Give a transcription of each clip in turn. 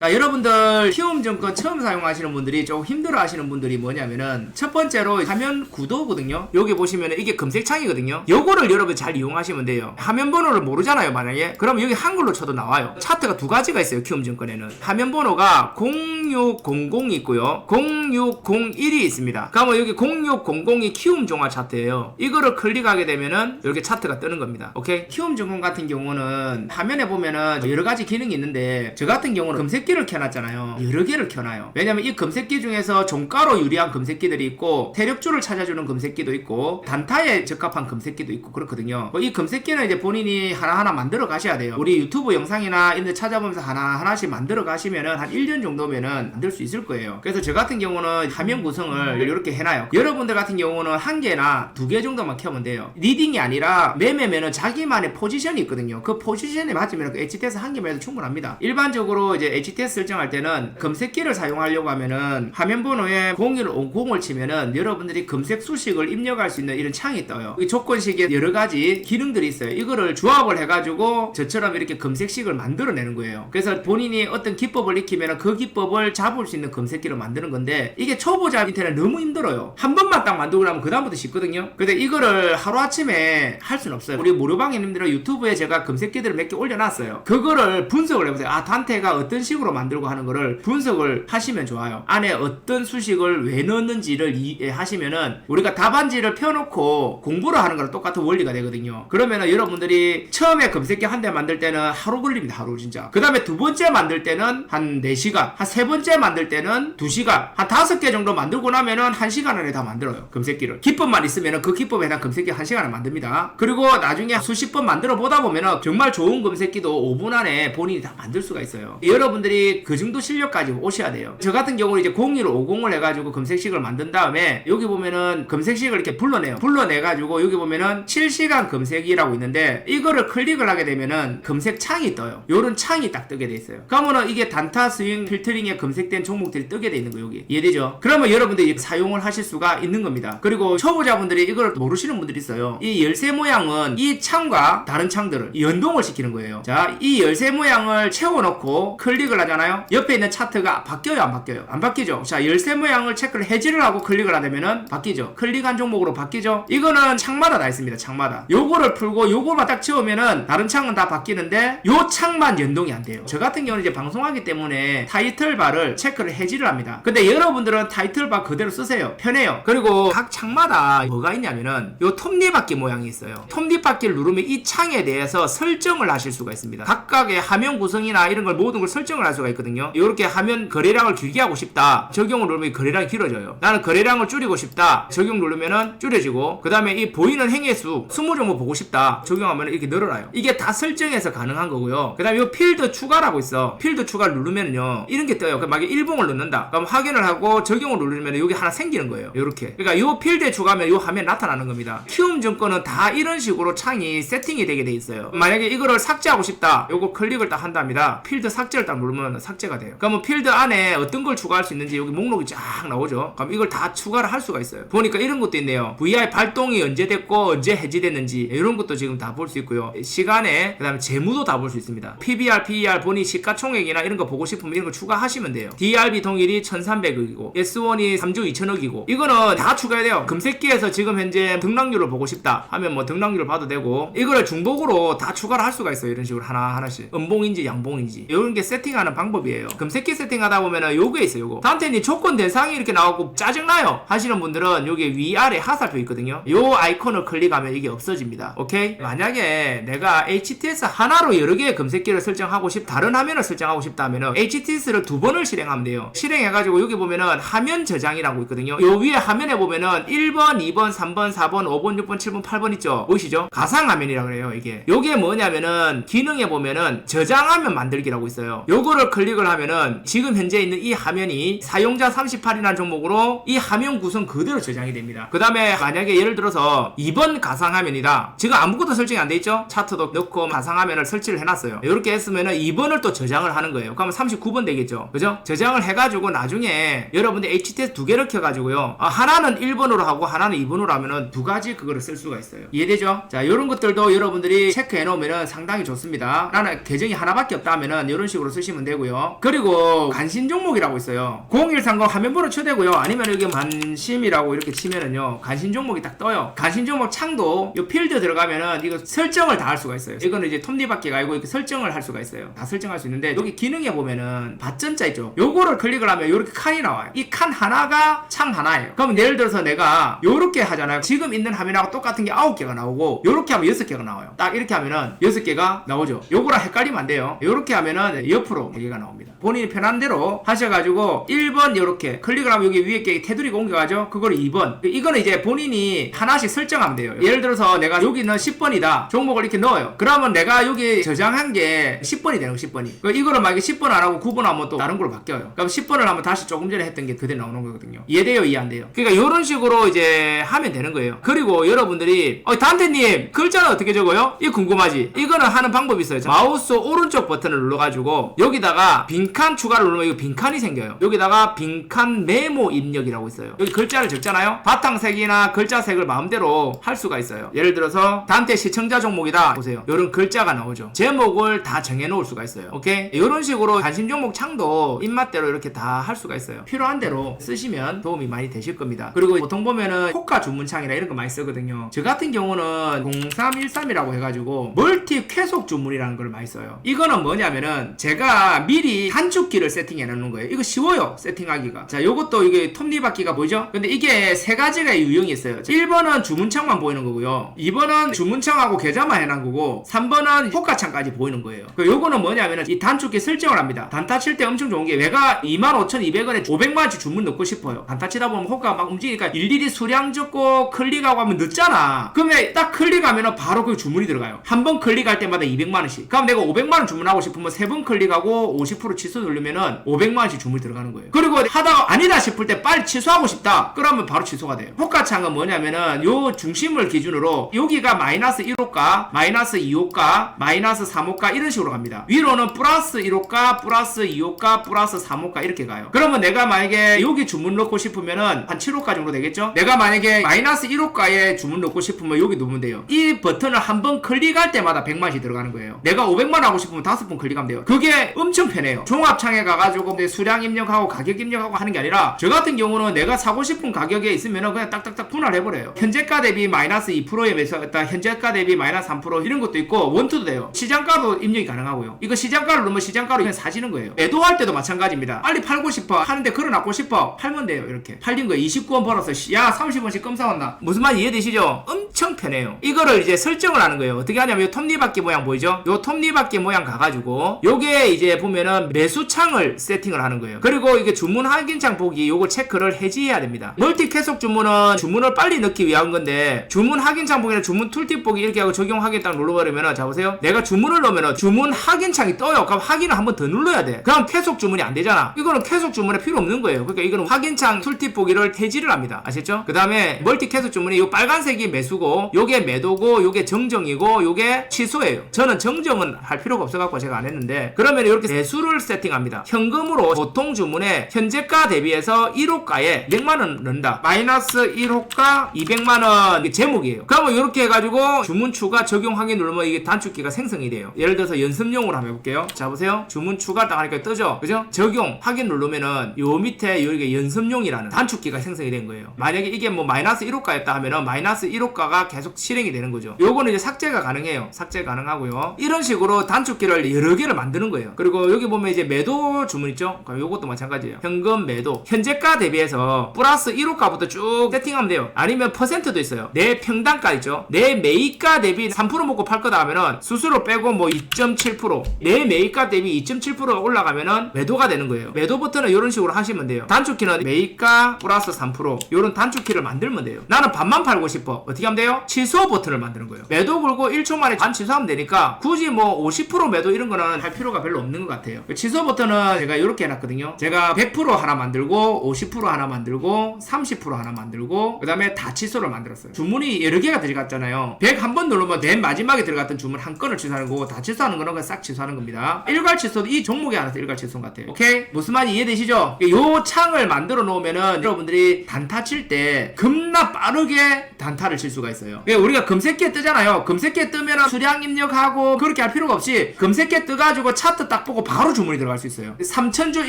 자, 여러분들 키움증권 처음 사용하시는 분들이 조금 힘들어 하시는 분들이 뭐냐면은 첫 번째로 화면 구도거든요. 여기 보시면은 이게 검색창이거든요. 요거를 여러분 잘 이용하시면 돼요. 화면 번호를 모르잖아요, 만약에. 그러면 여기 한글로 쳐도 나와요. 차트가 두 가지가 있어요, 키움증권에는. 화면 번호가 0600이 있고요, 0601이 있습니다. 그러면 여기 0600이 키움종합 차트예요. 이거를 클릭하게 되면은 이렇게 차트가 뜨는 겁니다. 오케이? 키움증권 같은 경우는 화면에 보면은 여러 가지 기능이 있는데, 저 같은 경우는 검색기를 켜놨잖아요. 여러 개를 켜놔요. 왜냐면 이 검색기 중에서 종가로 유리한 검색기들이 있고, 세력주를 찾아주는 검색기도 있고, 단타에 적합한 검색기도 있고 그렇거든요. 이 검색기는 이제 본인이 하나하나 만들어 가셔야 돼요. 우리 유튜브 영상이나 이런 데 찾아보면서 하나하나씩 만들어 가시면은 한 1년 정도면은 만들 수 있을 거예요. 그래서 저 같은 경우는 화면 구성을 이렇게 해놔요. 여러분들 같은 경우는 한 개나 두 개 정도만 켜면 돼요. 리딩이 아니라 매매면은 자기만의 포지션이 있거든요. 그 포지션에 맞으면 그 HTS 한 개만 해도 충분합니다. 일반적으로 이제 HTS 설정할 때는 검색기를 사용하려고 하면은 화면 번호에 0150을 치면은 여러분들이 검색 수식을 입력할 수 있는 이런 창이 떠요. 이 조건식에 여러 가지 기능들이 있어요. 이거를 조합을 해가지고 저처럼 이렇게 검색식을 만들어내는 거예요. 그래서 본인이 어떤 기법을 익히면은 그 기법을 잡을 수 있는 검색기를 만드는 건데, 이게 초보자한테는 너무 힘들어요. 한 번만 딱 만들고 나면 그 다음부터 쉽거든요. 근데 이거를 하루아침에 할 수는 없어요. 우리 무료방해님들은 유튜브에 제가 검색기들을 몇 개 올려놨어요. 그거를 분석을 해보세요. 아, 단태가 어떤 식으로 만들고 하는 거를 분석을 하시면 좋아요. 안에 어떤 수식을 왜 넣었는지를 이해하시면은 우리가 답안지를 펴놓고 공부를 하는 거랑 똑같은 원리가 되거든요. 그러면은 여러분들이 처음에 검색기 한 대 만들 때는 하루 걸립니다. 하루 진짜. 그 다음에 두 번째 만들 때는 한 4시간, 한 세 번째 만들 때는 2시간, 한 5개 정도 만들고 나면은 1시간 안에 다 만들어요. 검색기를. 기법만 있으면은 그 기법에 해당 검색기 1시간에 만듭니다. 그리고 나중에 수십 번 만들어 보다 보면은 정말 좋은 검색기도 5분 안에 본인이 다 만들 수가 있어요. 여러분들이 그 정도 실력까지 오셔야 돼요. 저 같은 경우는 이제 0150을 해가지고 검색식을 만든 다음에 여기 보면은 검색식을 이렇게 불러내요. 불러내가지고 여기 보면은 실시간 검색이라고 있는데, 이거를 클릭을 하게 되면은 검색 창이 떠요. 요런 창이 딱 뜨게 돼 있어요. 그러면은 이게 단타 스윙 필터링에 검색된 종목들이 뜨게 돼 있는 거예요. 여기 이해되죠? 그러면 여러분들이 사용을 하실 수가 있는 겁니다. 그리고 초보자분들이 이걸 모르시는 분들이 있어요. 이 열쇠 모양은 이 창과 다른 창들을 연동을 시키는 거예요. 자, 이 열쇠 모양을 채워놓고 클릭을 하잖아요. 옆에 있는 차트가 바뀌어요, 안 바뀌어요? 안 바뀌죠. 자, 열쇠 모양을 체크를 해지를 하고 클릭을 하면은 바뀌죠. 클릭한 종목으로 바뀌죠. 이거는 창마다 다 있습니다. 창마다. 요거를 풀고 요거만 딱 채우면은 다른 창은 다 바뀌는데 요 창만 연동이 안 돼요. 저 같은 경우는 이제 방송하기 때문에 타이틀바를 체크를 해지를 합니다. 근데 여러분들은 타이틀바 그대로 쓰세요. 편해요. 그리고 각 창마다 뭐가 있냐면은 요 톱니바퀴 모양이 있어요. 톱니바퀴를 누르면 이 창에 대해서 설정을 하실 수가 있습니다. 각각의 화면 구성이나 이런 걸 모든 걸 설정을 할 수가 있거든요. 이렇게 하면 거래량을 길게 하고 싶다. 적용을 누르면 거래량이 길어져요. 나는 거래량을 줄이고 싶다. 적용 누르면은 줄여지고, 그 다음에 이 보이는 행해수 20종목 보고 싶다. 적용하면 이렇게 늘어나요. 이게 다 설정해서 가능한 거고요. 그 다음에 이 필드 추가라고 있어. 필드 추가를 누르면은요, 이런 게 떠요. 만약에 일봉을 넣는다. 그럼 확인을 하고 적용을 누르면 여기 하나 생기는 거예요. 이렇게. 그러니까 이 필드에 추가하면 이 화면에 나타나는 겁니다. 키움증권은 다 이런 식으로 창이 세팅이 되게 돼 있어요. 만약에 이거를 삭제하고 싶다. 요거 클릭을 딱 한답니다. 필드 삭제를 딱 누르면 삭제가 돼요. 그러면 필드 안에 어떤 걸 추가할 수 있는지 여기 목록이 쫙 나오죠. 그럼 이걸 다 추가를 할 수가 있어요. 보니까 이런 것도 있네요. VI 발동이 언제 됐고 언제 해지됐는지 이런 것도 지금 다 볼 수 있고요. 시간에, 그 다음에 재무도 다 볼 수 있습니다. PBR, PER 본인 시가총액이나 이런 거 보고 싶으면 이런 거 추가하시면 돼요. DRB 동일이 1300억이고 S1이 3조 2천억이고 이거는 다 추가해야 돼요. 검색기에서 지금 현재 등락률을 보고 싶다 하면 뭐 등락률을 봐도 되고, 이거를 중복으로 다 추가를 할 수가 있어요. 이런 식으로 하나하나씩 음봉인지 양봉인지 이런 게 세팅하는 방법이에요. 검색기 세팅하다 보면은 요게 있어요. 요거 단테니 조건 대상이 이렇게 나오고 짜증나요 하시는 분들은 여기 위아래 하살표 있거든요. 요 아이콘을 클릭하면 이게 없어집니다. 오케이? 만약에 내가 HTS 하나로 여러 개의 검색기를 설정하고 다른 화면을 설정하고 싶다 하면은 HTS를 2번을 실행하면 돼요. 실행해가지고 여기 보면은 화면 저장이라고 있거든요. 요 위에 화면에 보면은 1번, 2번, 3번, 4번, 5번, 6번, 7번, 8번 있죠? 보이시죠? 가상화면이라고 그래요. 요게 뭐냐면은 기능에 보면은 저장화면 만들기라고 있어요. 요거를 클릭을 하면은 지금 현재 있는 이 화면이 사용자 38이라는 종목으로 이 화면 구성 그대로 저장이 됩니다. 그 다음에 만약에 예를 들어서 2번 가상화면이다. 지금 아무것도 설정이 안 돼 있죠? 차트도 넣고 가상화면을 설치를 해놨어요. 이렇게 했으면은 2번을 또 저장을 하는 거예요. 그러면 39번 되겠죠? 그죠? 저장을 해가지고 나중에 여러분들 HTS 2개를 켜가지고요. 하나는 1번으로 하고 하나는 2번으로 하면은 두 가지 그거를 쓸 수가 있어요. 이해되죠? 자, 이런 것들도 여러분들이 체크해 놓으면은 상당히 좋습니다. 나는 계정이 하나밖에 없다 하면은 이런 식으로 쓰시면 돼요. 되고요. 그리고 관심 종목이라고 있어요. 0130 화면번호 쳐대고요. 아니면 여기 관심이라고 이렇게 치면은요, 관심 종목이 딱 떠요. 관심 종목 창도 이 필드 들어가면은 이거 설정을 다 할 수가 있어요. 이거는 이제 톱니바퀴가 아니고 이렇게 설정을 할 수가 있어요. 다 설정할 수 있는데 여기 기능에 보면은 받점자 있죠. 요거를 클릭을 하면 이렇게 칸이 나와요. 이 칸 하나가 창 하나예요. 그럼 예를 들어서 내가 요렇게 하잖아요. 지금 있는 화면하고 똑같은 게 9개가 나오고 요렇게 하면 6개가 나와요. 딱 이렇게 하면은 6개가 나오죠. 요거랑 헷갈리면 안 돼요. 요렇게 하면은 옆으로 4개가 나옵니다. 본인이 편한 대로 하셔가지고 1번 요렇게 클릭을 하면 여기 위에 게 테두리가 옮겨가죠. 그거를 2번. 이거는 이제 본인이 하나씩 설정하면 돼요. 예를 들어서 내가 여기는 10번이다. 종목을 이렇게 넣어요. 그러면 내가 여기 저장한 게 10번이 되는 거 10번이. 이거를 만약에 10번 안 하고 9번 하면 또 다른 걸로 바뀌어요. 그럼 10번을 하면 다시 조금 전에 했던 게 그대로 나오는 거거든요. 이해돼요? 이해 안 돼요? 그러니까 이런 식으로 이제 하면 되는 거예요. 그리고 여러분들이 단테님 글자는 어떻게 적어요? 이거 궁금하지? 이거는 하는 방법이 있어요. 마우스 오른쪽 버튼을 눌러가지고 여기다가 빈칸 추가를 누르면 이거 빈칸이 생겨요. 여기다가 빈칸 메모 입력이라고 있어요. 여기 글자를 적잖아요. 바탕색이나 글자색을 마음대로 할 수가 있어요. 예를 들어서 단테 시청자 종목이다 보세요. 이런 글자가 나오죠. 제목을 다 정해놓을 수가 있어요. 오케이? 이런 식으로 관심 종목 창도 입맛대로 이렇게 다 할 수가 있어요. 필요한 대로 쓰시면 도움이 많이 되실 겁니다. 그리고 보통 보면은 호가 주문창이나 이런 거 많이 쓰거든요. 저 같은 경우는 0313이라고 해가지고 멀티 쾌속 주문이라는 걸 많이 써요. 이거는 뭐냐면은 제가 미리 단축키를 세팅해 놓는 거예요. 이거 쉬워요, 세팅하기가. 자, 요것도 이게 톱니바퀴가 보이죠? 근데 이게 세 가지가 유형이 있어요. 1번은 주문창만 보이는 거고요. 2번은 주문창하고 계좌만 해놓은 거고, 3번은 호가창까지 보이는 거예요. 요거는 뭐냐면은 이 단축키 설정을 합니다. 단타 칠 때 엄청 좋은 게 내가 25,200원에 500만원치 주문 넣고 싶어요. 단타 치다 보면 호가 막 움직이니까 일일이 수량 적고 클릭하고 하면 늦잖아. 그러면 딱 클릭하면은 바로 그 주문이 들어가요. 한 번 클릭할 때마다 200만원씩. 그럼 내가 500만원 주문하고 싶으면 3번 클릭하고 50% 취소 누르면은 500만원씩 주문이 들어가는 거예요. 그리고 하다가 아니다 싶을 때 빨리 취소하고 싶다. 그러면 바로 취소가 돼요. 호가창은 뭐냐면은 요 중심을 기준으로 여기가 마이너스 1호가, 마이너스 2호가, 마이너스 3호가 이런 식으로 갑니다. 위로는 플러스 1호가, 플러스 2호가, 플러스 3호가 이렇게 가요. 그러면 내가 만약에 여기 주문 넣고 싶으면은 한 7호가 정도 되겠죠? 내가 만약에 마이너스 1호가에 주문 넣고 싶으면 여기 넣으면 돼요. 이 버튼을 한 번 클릭할 때마다 100만원씩 들어가는 거예요. 내가 500만 하고 싶으면 5번 클릭하면 돼요. 그게 엄청 편해요. 종합창에 가가지고 수량 입력하고 가격 입력하고 하는 게 아니라 저 같은 경우는 내가 사고 싶은 가격에 있으면은 그냥 딱딱딱 분할해버려요. 현재가 대비 마이너스 2%에 매서 현재가 대비 마이너스 3% 이런 것도 있고 원투도 돼요. 시장가도 입력이 가능하고요. 이거 시장가를 누르면 시장가로 그냥 사시는 거예요. 매도할 때도 마찬가지입니다. 빨리 팔고 싶어 하는데 걸어놨고 싶어 팔면 돼요. 이렇게 팔린 거예요. 29원 벌었어. 야 30원씩 껌 사왔나? 무슨 말 이해되시죠? 엄청 편해요. 이거를 이제 설정을 하는 거예요. 어떻게 하냐면 요 톱니바퀴 모양 보이죠? 요 톱니바퀴 모양 가가지고 요게 이제 보면은 매수창을 세팅을 하는 거예요. 그리고 이게 주문 확인창 보기 요거 체크를 해지해야 됩니다. 멀티 계속 주문은 주문을 빨리 넣기 위한 건데 주문 확인창 보기나 주문 툴팁 보기 이렇게 하고 적용 확인 딱 눌러버리면은 자 보세요. 내가 주문을 넣으면은 주문 확인창이 떠요. 그럼 확인을 한번 더 눌러야 돼. 그럼 계속 주문이 안 되잖아. 이거는 계속 주문에 필요 없는 거예요. 그러니까 이거는 확인창 툴팁 보기를 해지를 합니다. 아셨죠? 그 다음에 멀티 계속 주문이 요 빨간색이 매수고 요게 매도고 요게 정정이고 요게 취소예요. 저는 정정은 할 필요가 없어갖고 제가 안 했는데 그러면 이렇게 매수를 세팅합니다. 현금으로 보통 주문에 현재가 대비해서 1호가에 100만원 넣는다. 마이너스 1호가 200만원 이게 제목이에요. 그러면 이렇게 해가지고 주문 추가 적용 확인 누르면 이게 단축키가 생성이 돼요. 예를 들어서 연습용으로 한번 해볼게요. 자 보세요. 주문 추가 딱 하니까 뜨죠? 그죠? 적용 확인 누르면은 요 밑에 여기 연습용이라는 단축키가 생성이 된 거예요. 만약에 이게 뭐 마이너스 1호가였다 하면은 마이너스 1호가가 계속 실행이 되는 거죠. 요거는 이제 삭제가 가능해요. 삭제 가능하고요. 이런 식으로 단축키를 여러 개를 만드는 거예요. 그리고 여기 보면 이제 매도 주문 있죠? 그럼 요것도 마찬가지예요. 현금 매도. 현재가 대비해서 플러스 1호가부터 쭉 세팅하면 돼요. 아니면 퍼센트도 있어요. 내 평단가 있죠? 내 매입가 대비 3% 먹고 팔 거다 하면은 수수료 빼고 뭐 2.7% 내 매입가 대비 2.7%가 올라가면은 매도가 되는 거예요. 매도 버튼은 이런 식으로 하시면 돼요. 단축키는 매입가 플러스 3% 이런 단축키를 만들면 돼요. 나는 반만 팔고 싶어. 어떻게 하면 돼요? 취소 버튼을 만드는 거예요. 매도 걸고 1초 만에 반 취소하면 되니까 굳이 뭐 50% 매도 이런 거는 할 필요가 별로 없는 것 같아요. 취소 버튼은 제가 이렇게 해놨거든요. 제가 100% 하나 만들고 50% 하나 만들고 30% 하나 만들고 그 다음에 다 취소를 만들었어요. 주문이 여러 개가 들어갔잖아요. 100 한 번 누르면 맨 마지막에 들어갔던 주문 한 건을 취소하는 거고 다 취소하는 거는 그냥 싹 취소하는 겁니다. 일괄 취소도 이 종목에 안에서 일괄 취소인 것 같아요. 오케이? 무슨 말인지 이해되시죠? 요 창을 만들어 놓으면은 여러분들이 단타 칠 때 겁나 빠르게 단타를 칠 수가 있어요. 우리가 검색기에 뜨잖아요. 검색기에 뜨면은 수량 입력하고 그렇게 할 필요가 없이 검색기에 뜨가지고 차트 딱 보고 보고 바로 주문이 들어갈 수 있어요. 3,000주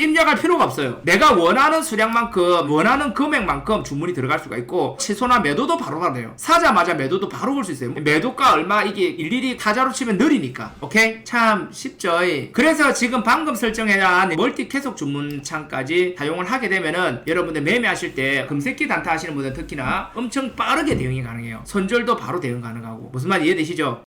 입력할 필요가 없어요. 내가 원하는 수량만큼 원하는 금액만큼 주문이 들어갈 수가 있고 취소나 매도도 바로바로 돼요. 사자마자 매도도 바로 볼 수 있어요. 매도가 얼마 이게 일일이 타자로 치면 느리니까. 오케이? 참 쉽죠. 그래서 지금 방금 설정해놓은 멀티 계속 주문창까지 사용을 하게 되면은 여러분들 매매하실 때 금색기 단타 하시는 분들 특히나 엄청 빠르게 대응이 가능해요. 손절도 바로 대응 가능하고. 무슨 말 이해되시죠?